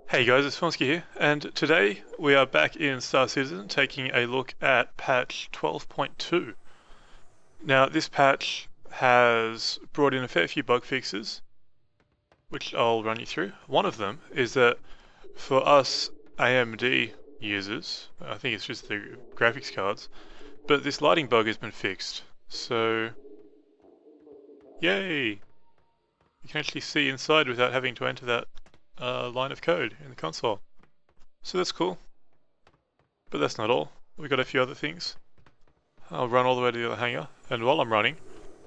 Hey guys, it's Vornskyr here, and today we are back in Star Citizen taking a look at patch 12.2. Now, this patch has brought in a fair few bug fixes, which I'll run you through. One of them is that for us AMD users, I think it's just the graphics cards, but this lighting bug has been fixed. So, yay! You can actually see inside without having to enter that line of code in the console. So that's cool. But that's not all. We've got a few other things. I'll run all the way to the other hangar, and while I'm running,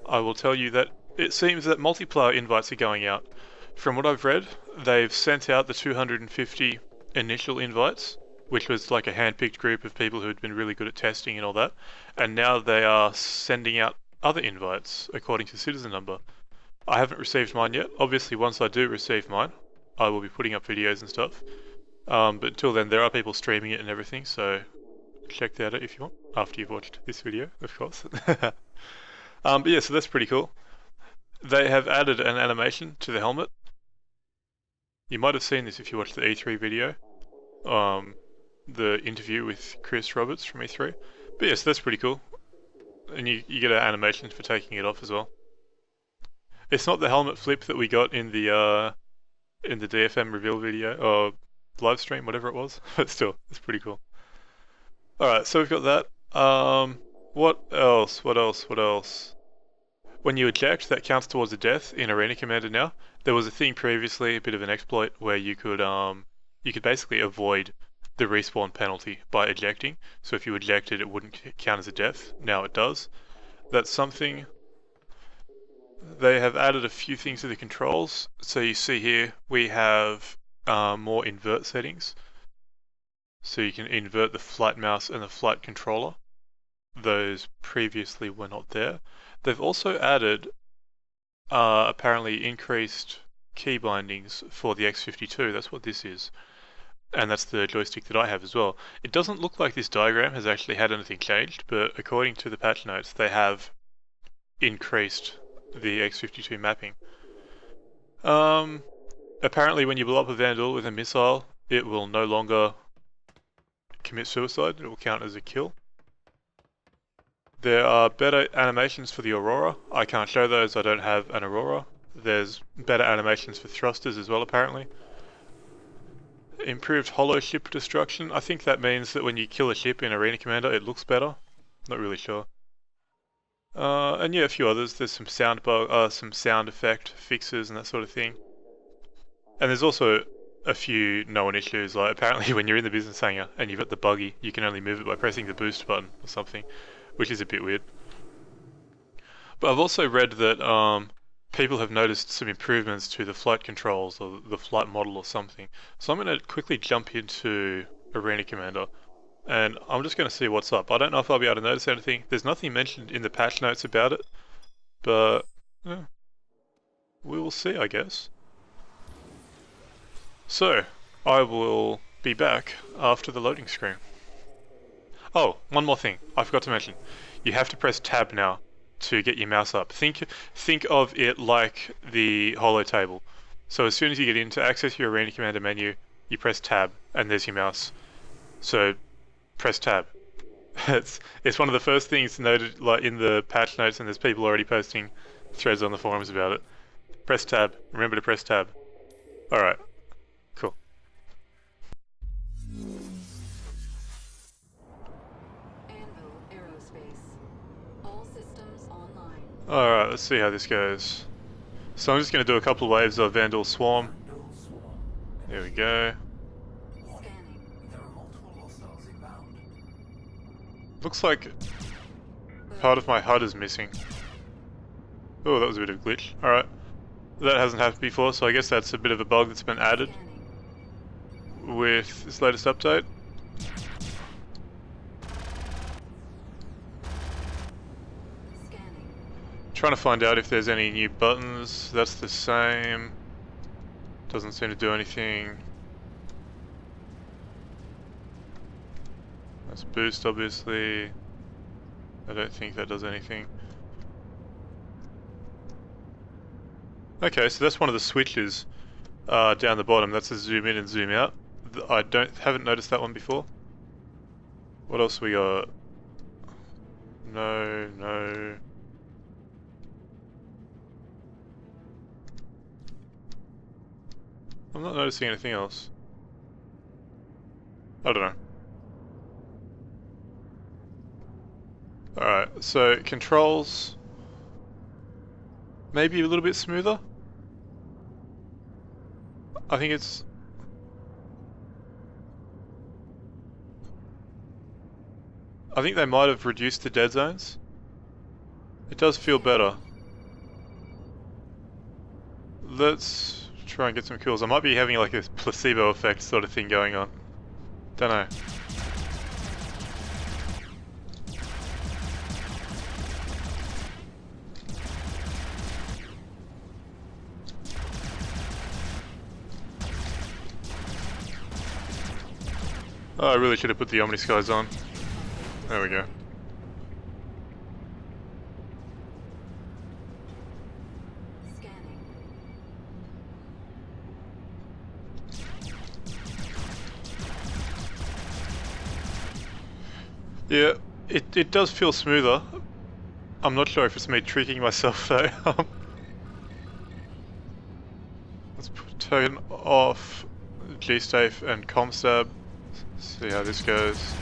I will tell you that it seems that multiplayer invites are going out. From what I've read, they've sent out the 250 initial invites, which was like a hand-picked group of people who had been really good at testing and all that, and now they are sending out other invites according to citizen number. I haven't received mine yet. Obviously, once I do receive mine, I will be putting up videos and stuff. But until then, there are people streaming it and everything, so check that out if you want, after you've watched this video, of course. But yeah, so that's pretty cool. They have added an animation to the helmet. You might have seen this if you watched the E3 video, the interview with Chris Roberts from E3. But yeah, so that's pretty cool. And you get an animation for taking it off as well. It's not the helmet flip that we got in the DFM reveal video, or live stream, whatever it was, but still, it's pretty cool. Alright, so we've got that. What else? When you eject, that counts towards a death in Arena Commander now. There was a thing previously, a bit of an exploit, where you could basically avoid the respawn penalty by ejecting. So if you ejected, it wouldn't count as a death. Now it does. That's something. They have added a few things to the controls. So you see here we have more invert settings. So you can invert the flight mouse and the flight controller. Those previously were not there. They've also added apparently increased key bindings for the X52. That's what this is. And that's the joystick that I have as well. It doesn't look like this diagram has actually had anything changed, but according to the patch notes, they have increased the X52 mapping. Apparently when you blow up a Vandal with a missile, it will no longer commit suicide, it will count as a kill. There are better animations for the Aurora. I can't show those, I don't have an Aurora. There's better animations for thrusters as well apparently. Improved hollow ship destruction. I think that means that when you kill a ship in Arena Commander it looks better. Not really sure. And yeah, a few others. There's some sound effect fixes and that sort of thing. And there's also a few known issues, like apparently when you're in the business hangar and you've got the buggy, you can only move it by pressing the boost button or something, which is a bit weird. But I've also read that people have noticed some improvements to the flight controls or the flight model or something. So I'm going to quickly jump into Arena Commander. And I'm just going to see what's up. I don't know if I'll be able to notice anything. There's nothing mentioned in the patch notes about it, but yeah, we will see, I guess. So, I will be back after the loading screen. Oh, one more thing. I forgot to mention. You have to press tab now to get your mouse up. Think of it like the holo table. So as soon as you get in, to access your Arena Commander menu, you press tab, and there's your mouse. So press tab. It's one of the first things noted like in the patch notes, and there's people already posting threads on the forums about it. Press tab. Remember to press tab. Alright. Cool. Alright, let's see how this goes. So I'm just going to do a couple of waves of Vandal Swarm. There we go. Looks like part of my HUD is missing. Oh, that was a bit of a glitch. Alright. That hasn't happened before, so I guess that's a bit of a bug that's been added with this latest update. Trying to find out if there's any new buttons. That's the same. Doesn't seem to do anything. That's boost, obviously. I don't think that does anything. Okay, so that's one of the switches down the bottom. That's a zoom in and zoom out. I haven't noticed that one before. What else we got? No, no. I'm not noticing anything else. I don't know. Alright, so controls maybe a little bit smoother. I think it's... I think they might have reduced the dead zones. It does feel better. Let's try and get some kills. I might be having like a placebo effect sort of thing going on. Don't know. Oh, I really should have put the Omniskies on. There we go. Yeah, it does feel smoother. I'm not sure if it's me tricking myself though. Let's turn off G-Safe and ComStab. See how this goes.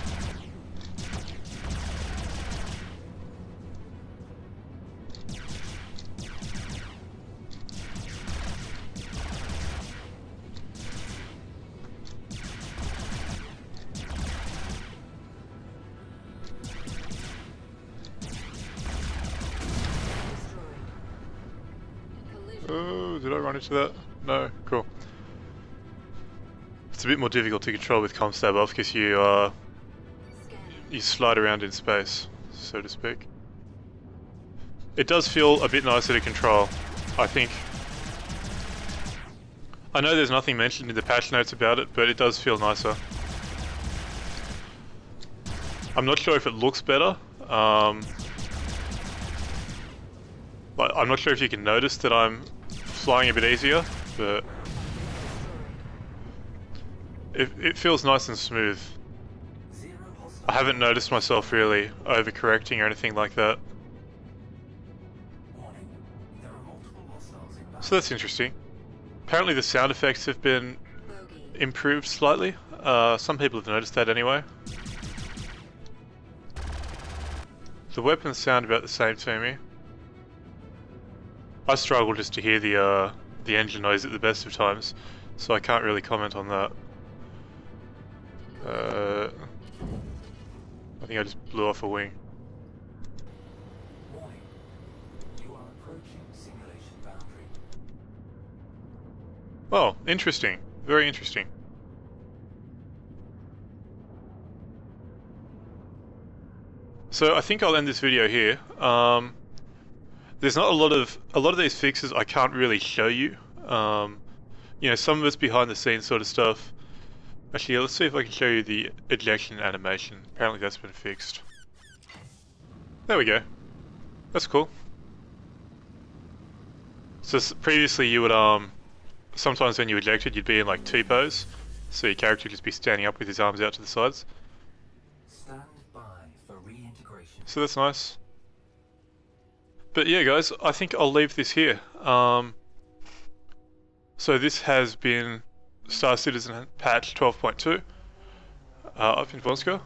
Oh, did I run into that? No, cool. It's a bit more difficult to control with ComStab off because you slide around in space, so to speak. It does feel a bit nicer to control, I think. I know there's nothing mentioned in the patch notes about it, but it does feel nicer. I'm not sure if it looks better. But I'm not sure if you can notice that I'm flying a bit easier, but it feels nice and smooth. I haven't noticed myself really overcorrecting or anything like that. So that's interesting. Apparently the sound effects have been improved slightly. Some people have noticed that anyway. The weapons sound about the same to me. I struggle just to hear the engine noise at the best of times, so I can't really comment on that. I think I just blew off a wing. Warning. You are approaching simulation boundary. Oh, interesting. Very interesting. So I think I'll end this video here. There's not a lot of these fixes I can't really show you. You know, some of it's behind the scenes sort of stuff. Actually, let's see if I can show you the ejection animation. Apparently that's been fixed. There we go. That's cool. So previously you would, sometimes when you ejected you'd be in like T-pose. So your character would just be standing up with his arms out to the sides. Stand by for reintegration. So that's nice. But yeah guys, I think I'll leave this here. So this has been Star Citizen patch 12.2. I've been Vornskyr.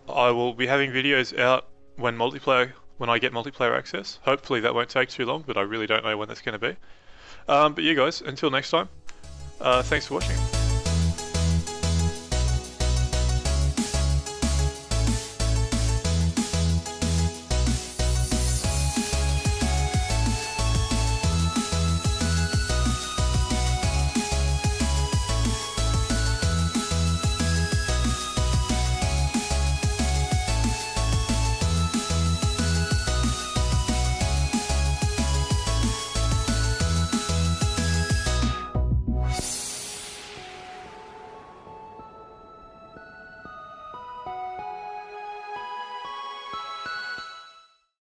I will be having videos out when I get multiplayer access. Hopefully that won't take too long, but I really don't know when that's going to be. But yeah guys, until next time, thanks for watching.